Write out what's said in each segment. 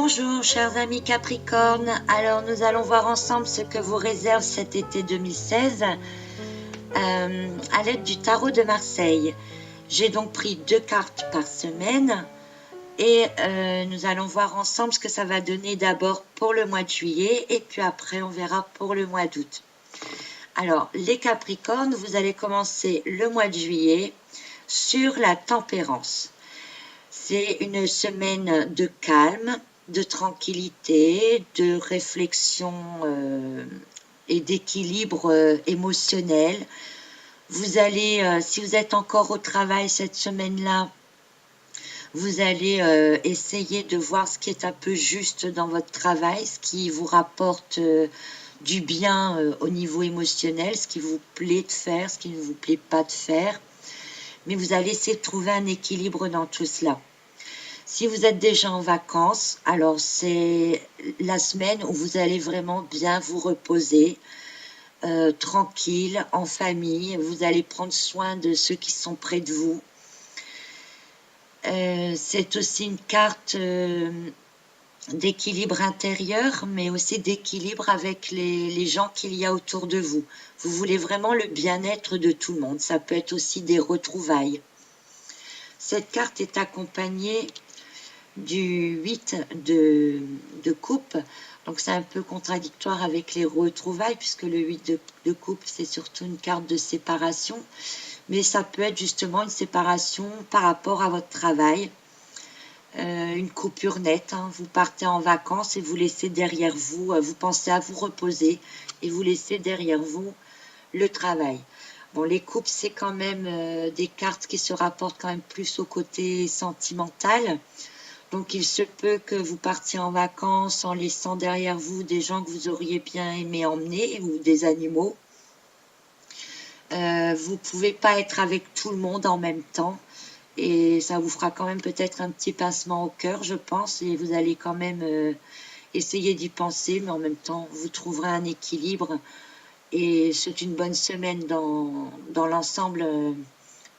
Bonjour chers amis Capricorne, alors nous allons voir ensemble ce que vous réserve cet été 2016 à l'aide du tarot de Marseille. J'ai donc pris 2 cartes par semaine et nous allons voir ensemble ce que ça va donner d'abord pour le mois de juillet et puis après on verra pour le mois d'août. Alors les Capricornes, vous allez commencer le mois de juillet sur la tempérance. C'est une semaine de calme, de tranquillité, de réflexion et d'équilibre émotionnel. Vous allez, si vous êtes encore au travail cette semaine-là, vous allez essayer de voir ce qui est un peu juste dans votre travail, ce qui vous rapporte du bien au niveau émotionnel, ce qui vous plaît de faire, ce qui ne vous plaît pas de faire. Mais vous allez essayer de trouver un équilibre dans tout cela. Si vous êtes déjà en vacances, alors c'est la semaine où vous allez vraiment bien vous reposer, tranquille, en famille. Vous allez prendre soin de ceux qui sont près de vous. C'est aussi une carte d'équilibre intérieur, mais aussi d'équilibre avec les gens qu'il y a autour de vous. Vous voulez vraiment le bien-être de tout le monde. Ça peut être aussi des retrouvailles. Cette carte est accompagnée du 8 de coupe, donc c'est un peu contradictoire avec les retrouvailles puisque le 8 de coupe c'est surtout une carte de séparation, mais ça peut être justement une séparation par rapport à votre travail, une coupure nette, hein. Vous partez en vacances et vous laissez derrière vous, vous pensez à vous reposer et vous laissez derrière vous le travail. Bon, les coupes c'est quand même des cartes qui se rapportent quand même plus au côté sentimental. Donc, il se peut que vous partiez en vacances en laissant derrière vous des gens que vous auriez bien aimé emmener ou des animaux. Vous ne pouvez pas être avec tout le monde en même temps et ça vous fera quand même peut-être un petit pincement au cœur, je pense, et vous allez quand même essayer d'y penser, mais en même temps, vous trouverez un équilibre et c'est une bonne semaine dans l'ensemble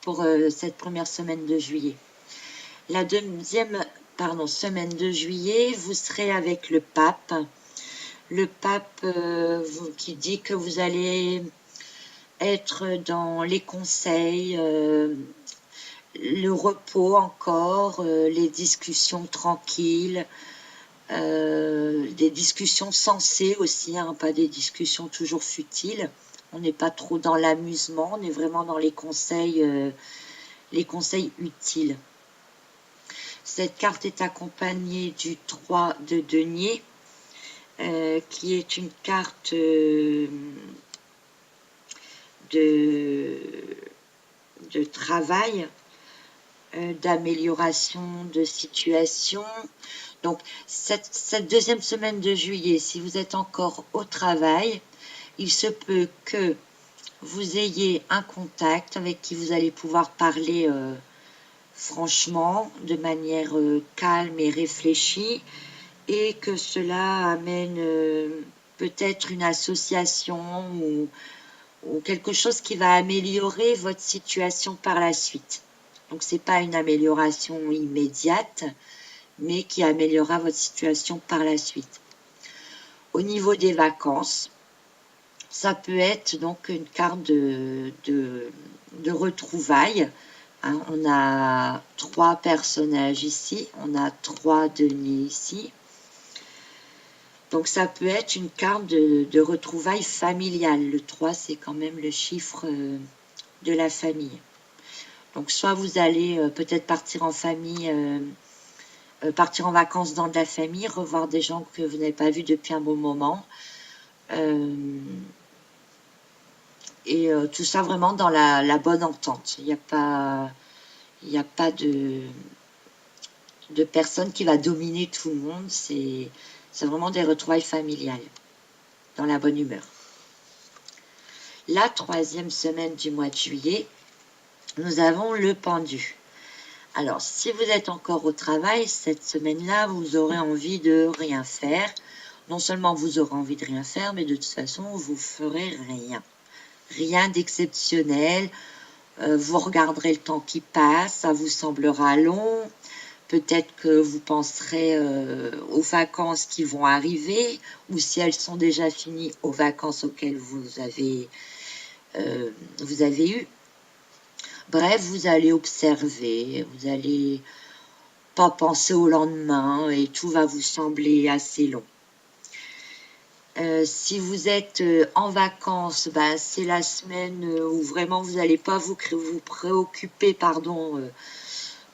pour cette première semaine de juillet. La deuxième semaine de juillet, vous serez avec le pape. Le pape qui dit que vous allez être dans les conseils, le repos encore, les discussions tranquilles, des discussions sensées aussi, hein, pas des discussions toujours futiles. On n'est pas trop dans l'amusement, on est vraiment dans les conseils utiles. Cette carte est accompagnée du 3 de denier, qui est une carte de travail, d'amélioration de situation. Donc, cette deuxième semaine de juillet, si vous êtes encore au travail, il se peut que vous ayez un contact avec qui vous allez pouvoir parler franchement, de manière calme et réfléchie, et que cela amène peut-être une association ou quelque chose qui va améliorer votre situation par la suite. Donc c'est pas une amélioration immédiate, mais qui améliorera votre situation par la suite. Au niveau des vacances, ça peut être donc une carte de retrouvailles. Hein, on a 3 personnages ici, on a 3 deniers ici. Donc ça peut être une carte de retrouvailles familiales. Le 3, c'est quand même le chiffre de la famille. Donc soit vous allez peut-être partir en famille, partir en vacances dans de la famille, revoir des gens que vous n'avez pas vus depuis un bon moment. Et tout ça vraiment dans la bonne entente. Il n'y a pas de personne qui va dominer tout le monde. C'est vraiment des retrouvailles familiales, dans la bonne humeur. La 3e semaine du mois de juillet, nous avons le pendu. Alors, si vous êtes encore au travail, cette semaine-là, vous aurez envie de rien faire. Non seulement vous aurez envie de rien faire, mais de toute façon, vous ferez rien. Rien d'exceptionnel. Vous regarderez le temps qui passe, ça vous semblera long. peut-être que vous penserez aux vacances qui vont arriver, ou si elles sont déjà finies, aux vacances auxquelles vous avez eu. Bref, vous allez observer, vous allez pas penser au lendemain et tout va vous sembler assez long. Si vous êtes en vacances, ben, c'est la semaine où vraiment vous n'allez pas vous préoccuper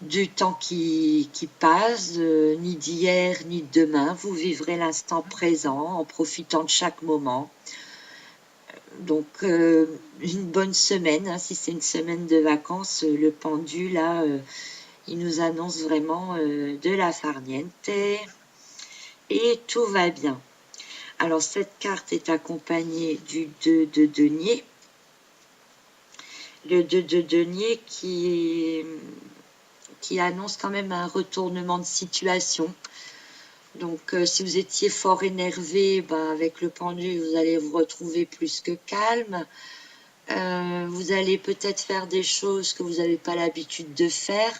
du temps qui passe, ni d'hier ni de demain. Vous vivrez l'instant présent en profitant de chaque moment. Donc une bonne semaine, hein, si c'est une semaine de vacances, le pendu là, il nous annonce vraiment de la farniente et tout va bien. Alors cette carte est accompagnée du 2 de denier. Le 2 de denier qui annonce quand même un retournement de situation. Donc si vous étiez fort énervé, ben, avec le pendu, vous allez vous retrouver plus que calme. Vous allez peut-être faire des choses que vous n'avez pas l'habitude de faire.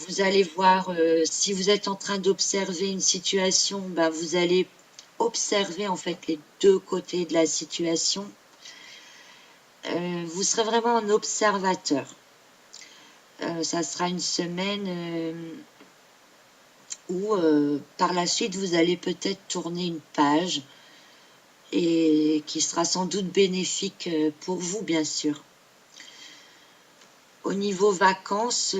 Vous allez voir, si vous êtes en train d'observer une situation, ben, vous allez observer en fait les deux côtés de la situation. Vous serez vraiment un observateur. Ça sera une semaine où par la suite vous allez peut-être tourner une page et qui sera sans doute bénéfique pour vous, bien sûr. Au niveau vacances,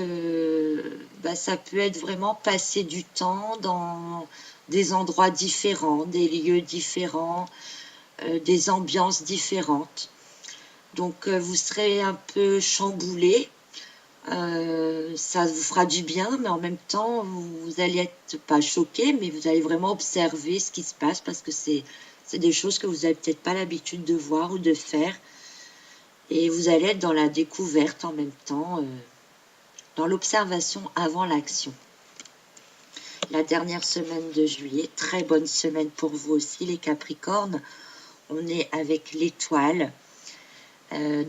bah, ça peut être vraiment passer du temps dans des endroits différents, des lieux différents, des ambiances différentes. Donc vous serez un peu chamboulé, ça vous fera du bien, mais en même temps vous allez être pas choqué, mais vous allez vraiment observer ce qui se passe parce que c'est des choses que vous n'avez peut-être pas l'habitude de voir ou de faire. Et vous allez être dans la découverte en même temps, dans l'observation avant l'action. La dernière semaine de juillet, très bonne semaine pour vous aussi les Capricornes. On est avec l'étoile,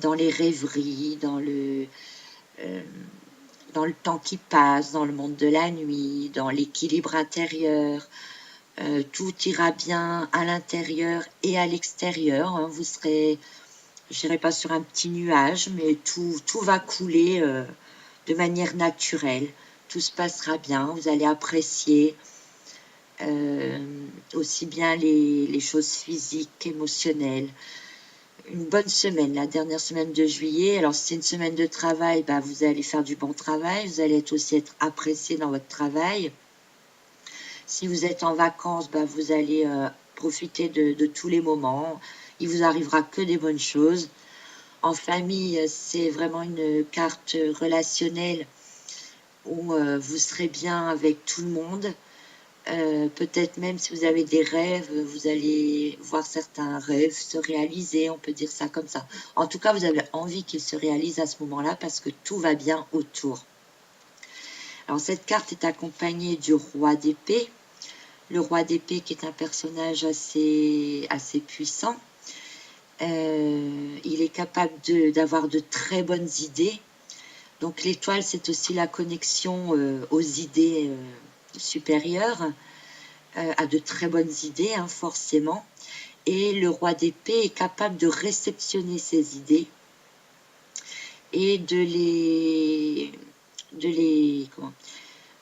dans les rêveries, dans le temps qui passe, dans le monde de la nuit, dans l'équilibre intérieur. Tout ira bien à l'intérieur et à l'extérieur. Hein. Vous serez, je dirais pas sur un petit nuage, mais tout va couler de manière naturelle. Tout se passera bien. Vous allez apprécier aussi bien les choses physiques qu'émotionnelles. Une bonne semaine, la dernière semaine de juillet. Alors, si c'est une semaine de travail, bah, vous allez faire du bon travail. Vous allez aussi être apprécié dans votre travail. Si vous êtes en vacances, bah, vous allez profiter de tous les moments. Il vous arrivera que des bonnes choses. En famille, c'est vraiment une carte relationnelle où vous serez bien avec tout le monde. Peut-être même si vous avez des rêves, vous allez voir certains rêves se réaliser, on peut dire ça comme ça. En tout cas, vous avez envie qu'ils se réalisent à ce moment-là parce que tout va bien autour. Alors cette carte est accompagnée du roi d'épée. Le roi d'épée qui est un personnage assez puissant. Il est capable d'avoir de très bonnes idées. Donc l'étoile, c'est aussi la connexion aux idées supérieures, a de très bonnes idées, hein, forcément. Et le roi d'épée est capable de réceptionner ces idées et de les comment,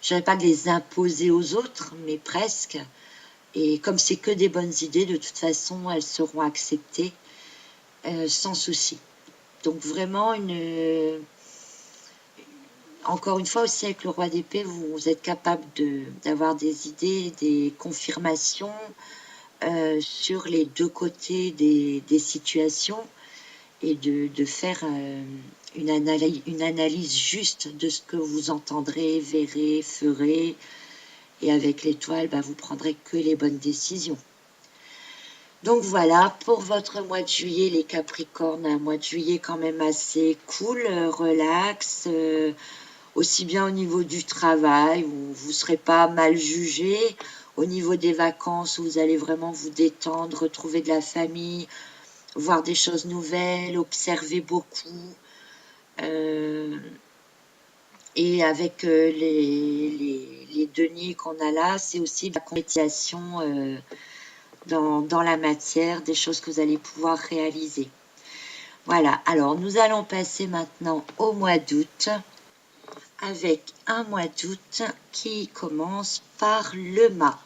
je dirais pas de les imposer aux autres, mais presque. Et comme c'est que des bonnes idées, de toute façon, elles seront acceptées sans souci. Donc vraiment encore une fois aussi avec le roi d'épée, vous êtes capable d'avoir des idées, des confirmations sur les deux côtés des situations et de faire une analyse juste de ce que vous entendrez, verrez, ferez. Et avec l'étoile, bah, vous prendrez que les bonnes décisions. Donc voilà, pour votre mois de juillet, les Capricornes, un mois de juillet quand même assez cool, relax, aussi bien au niveau du travail, où vous ne serez pas mal jugé, au niveau des vacances, où vous allez vraiment vous détendre, retrouver de la famille, voir des choses nouvelles, observer beaucoup. Et avec les deniers qu'on a là, c'est aussi de la compétition dans la matière, des choses que vous allez pouvoir réaliser. Voilà, alors nous allons passer maintenant au mois d'août, avec un mois d'août qui commence par le mât.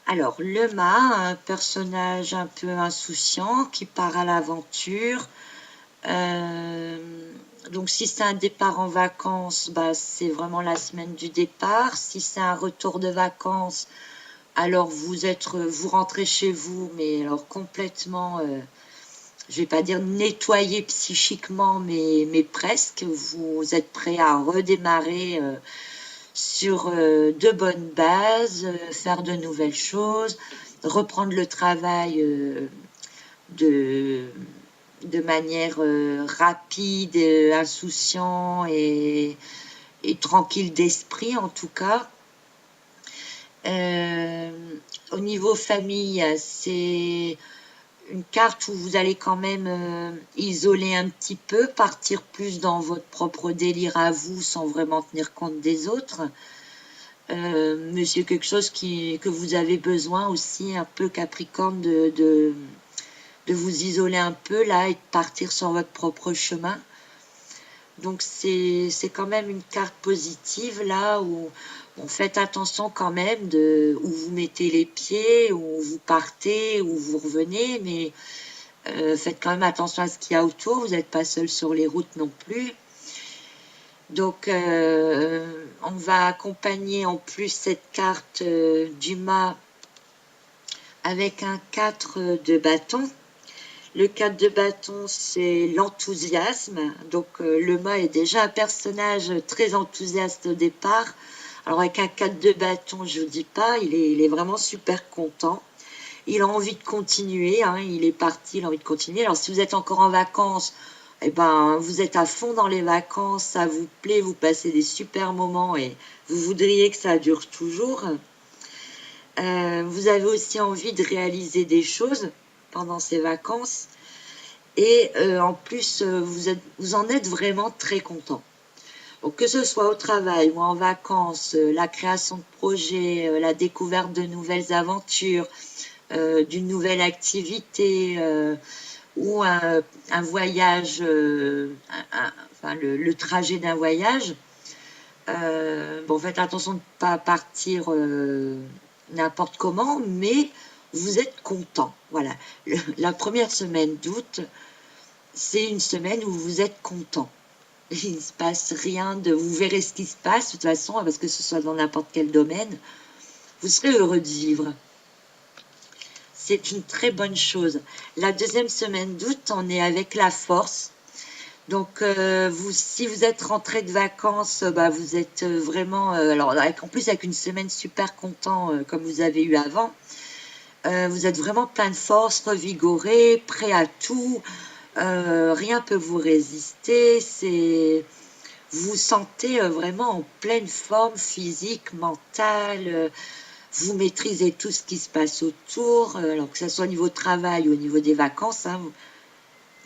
Alors, le mât, un personnage un peu insouciant qui part à l'aventure. Donc, si c'est un départ en vacances, bah, c'est vraiment la semaine du départ. Si c'est un retour de vacances, alors vous rentrez chez vous, mais alors complètement, je vais pas dire nettoyé psychiquement, mais presque. Vous êtes prêt à redémarrer sur de bonnes bases, faire de nouvelles choses, reprendre le travail de, de manière rapide, insouciant et tranquille d'esprit en tout cas. Au niveau famille, c'est une carte où vous allez quand même isoler un petit peu, partir plus dans votre propre délire à vous sans vraiment tenir compte des autres. Mais c'est quelque chose que vous avez besoin aussi, un peu Capricorne, de vous isoler un peu là et de partir sur votre propre chemin. Donc c'est quand même une carte positive là où faites attention quand même de où vous mettez les pieds, où vous partez, où vous revenez, mais faites quand même attention à ce qu'il y a autour, vous n'êtes pas seul sur les routes non plus. Donc on va accompagner en plus cette carte du mât avec un 4 de bâton. Le 4 de bâton, c'est l'enthousiasme. Donc le mât est déjà un personnage très enthousiaste au départ. Alors avec un 4 de bâton, je ne vous dis pas, il est vraiment super content. Il a envie de continuer, hein, il est parti, il a envie de continuer. Alors si vous êtes encore en vacances, eh ben, vous êtes à fond dans les vacances, ça vous plaît, vous passez des super moments et vous voudriez que ça dure toujours. Vous avez aussi envie de réaliser des choses pendant ces vacances et en plus, vous en êtes vraiment très content. Donc, que ce soit au travail ou en vacances, la création de projets, la découverte de nouvelles aventures, d'une nouvelle activité ou un voyage, enfin le trajet d'un voyage. Bon, faites attention de ne pas partir n'importe comment, mais vous êtes content. Voilà. La première semaine d'août, c'est une semaine où vous êtes content. Il ne se passe rien de... Vous verrez ce qui se passe, de toute façon, parce que ce soit dans n'importe quel domaine. Vous serez heureux de vivre. C'est une très bonne chose. La deuxième semaine d'août, on est avec la force. Donc, si vous êtes rentré de vacances, bah, vous êtes vraiment... alors, en plus, avec une semaine super content, comme vous avez eu avant, vous êtes vraiment plein de force, revigoré, prêt à tout. Rien peut vous résister. Vous vous sentez vraiment en pleine forme physique, mentale. Vous maîtrisez tout ce qui se passe autour, alors que ce soit au niveau travail ou au niveau des vacances, hein,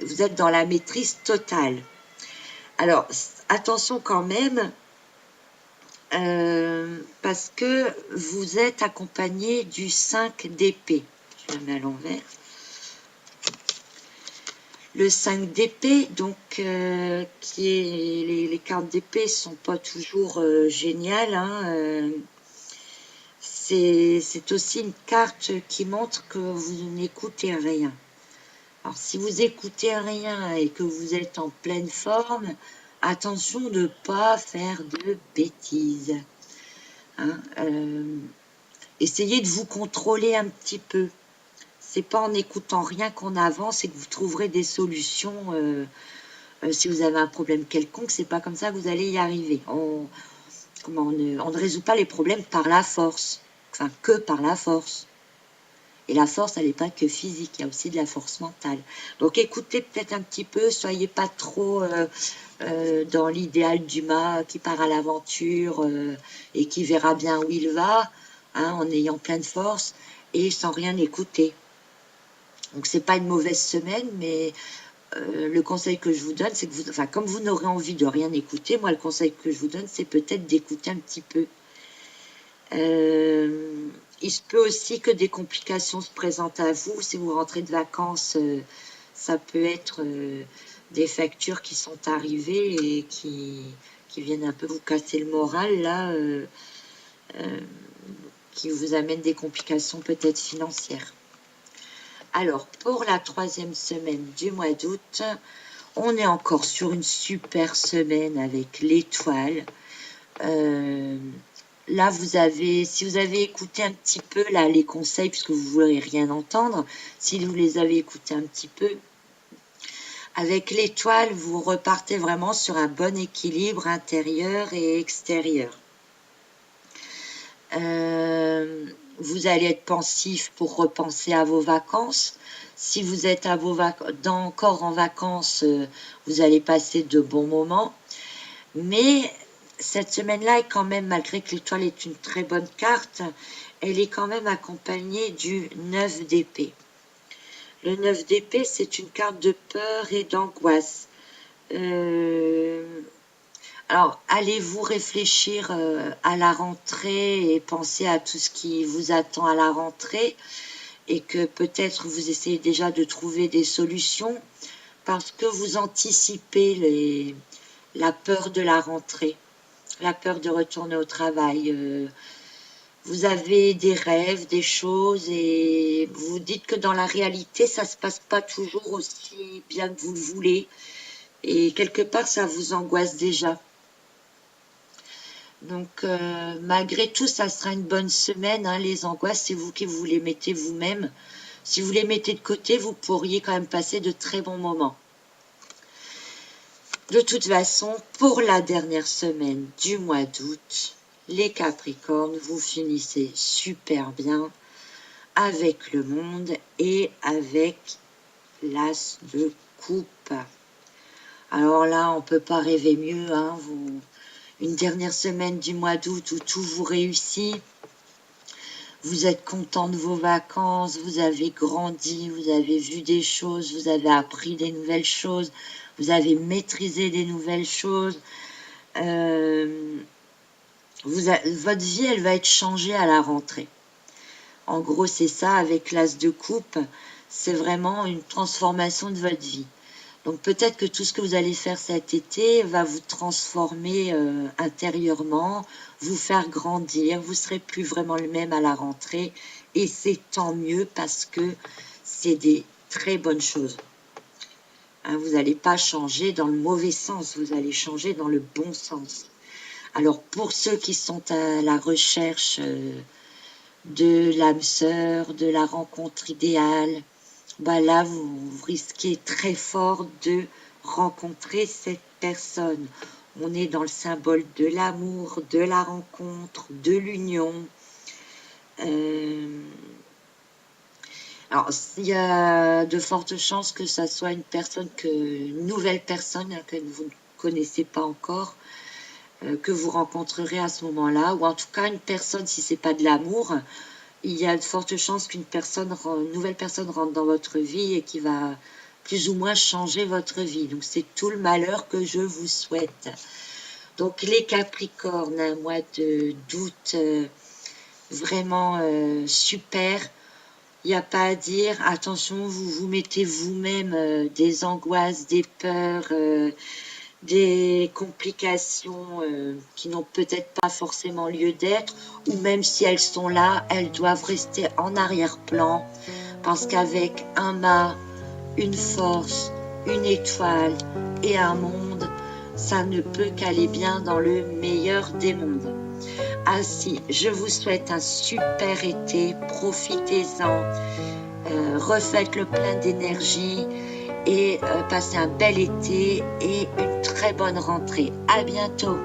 vous êtes dans la maîtrise totale. Alors, attention quand même, parce que vous êtes accompagné du 5 d'épée. Je le mets à l'envers. Le 5 d'épée, donc, qui est les cartes d'épée sont pas toujours géniales, hein, c'est aussi une carte qui montre que vous n'écoutez rien. Alors, si vous écoutez rien et que vous êtes en pleine forme, attention de ne pas faire de bêtises. Hein, essayez de vous contrôler un petit peu. C'est pas en n'écoutant rien qu'on avance et que vous trouverez des solutions. Si vous avez un problème quelconque, c'est pas comme ça que vous allez y arriver. On ne résout pas les problèmes par la force. Enfin, que par la force. Et la force, elle n'est pas que physique, il y a aussi de la force mentale. Donc écoutez peut-être un petit peu, soyez pas trop dans l'idéal du mât qui part à l'aventure et qui verra bien où il va, hein, en ayant plein de force et sans rien écouter. Donc c'est pas une mauvaise semaine, mais le conseil que je vous donne, c'est que vous, enfin, comme vous n'aurez envie de rien écouter, moi, le conseil que je vous donne, c'est peut-être d'écouter un petit peu. Il se peut aussi que des complications se présentent à vous. Si vous rentrez de vacances, ça peut être des factures qui sont arrivées et qui viennent un peu vous casser le moral, là, qui vous amènent des complications peut-être financières. Alors, pour la 3e semaine du mois d'août, on est encore sur une super semaine avec l'étoile. Là, si vous avez écouté un petit peu là, les conseils, puisque vous ne voulez rien entendre, si vous les avez écoutés un petit peu, avec l'étoile, vous repartez vraiment sur un bon équilibre intérieur et extérieur. Vous allez être pensif pour repenser à vos vacances. Si vous êtes encore en vacances, vous allez passer de bons moments. Mais cette semaine-là est quand même, malgré que l'étoile est une très bonne carte, elle est quand même accompagnée du 9 d'épée. Le 9 d'épée, c'est une carte de peur et d'angoisse. Alors, allez-vous réfléchir à la rentrée et penser à tout ce qui vous attend à la rentrée et que peut-être vous essayez déjà de trouver des solutions parce que vous anticipez la peur de la rentrée, la peur de retourner au travail. Vous avez des rêves, des choses et vous dites que dans la réalité, ça ne se passe pas toujours aussi bien que vous le voulez et quelque part, ça vous angoisse déjà. Donc, malgré tout, ça sera une bonne semaine. Hein, les angoisses, c'est vous qui vous les mettez vous-même. Si vous les mettez de côté, vous pourriez quand même passer de très bons moments. De toute façon, pour la dernière semaine du mois d'août, les Capricornes, vous finissez super bien avec le monde et avec l'As de coupe. Alors là, on ne peut pas rêver mieux. Hein, une dernière semaine du mois d'août où tout vous réussit. Vous êtes content de vos vacances, vous avez grandi, vous avez vu des choses, vous avez appris des nouvelles choses, vous avez maîtrisé des nouvelles choses. Votre vie, elle va être changée à la rentrée. En gros, c'est ça, avec l'As de coupe, c'est vraiment une transformation de votre vie. Donc peut-être que tout ce que vous allez faire cet été va vous transformer intérieurement, vous faire grandir, vous ne serez plus vraiment le même à la rentrée et c'est tant mieux parce que c'est des très bonnes choses. Hein, vous n'allez pas changer dans le mauvais sens, vous allez changer dans le bon sens. Alors pour ceux qui sont à la recherche de l'âme sœur, de la rencontre idéale, bah là, vous risquez très fort de rencontrer cette personne. On est dans le symbole de l'amour, de la rencontre, de l'union. Alors, il y a de fortes chances que ça soit une nouvelle personne que vous ne connaissez pas encore, que vous rencontrerez à ce moment-là, ou en tout cas une personne, si ce n'est pas de l'amour, il y a de fortes chances qu'une nouvelle personne rentre dans votre vie et qui va plus ou moins changer votre vie. Donc, c'est tout le malheur que je vous souhaite. Donc, les Capricornes, un mois d'août vraiment super. Il n'y a pas à dire. Attention, vous vous mettez vous-même des angoisses, des peurs, des complications qui n'ont peut-être pas forcément lieu d'être, ou même si elles sont là, elles doivent rester en arrière-plan, parce qu'avec un mât, une force, une étoile et un monde, ça ne peut qu'aller bien dans le meilleur des mondes. Ainsi, je vous souhaite un super été, profitez-en, refaites le plein d'énergie, et passez un bel été et une très bonne rentrée. À bientôt.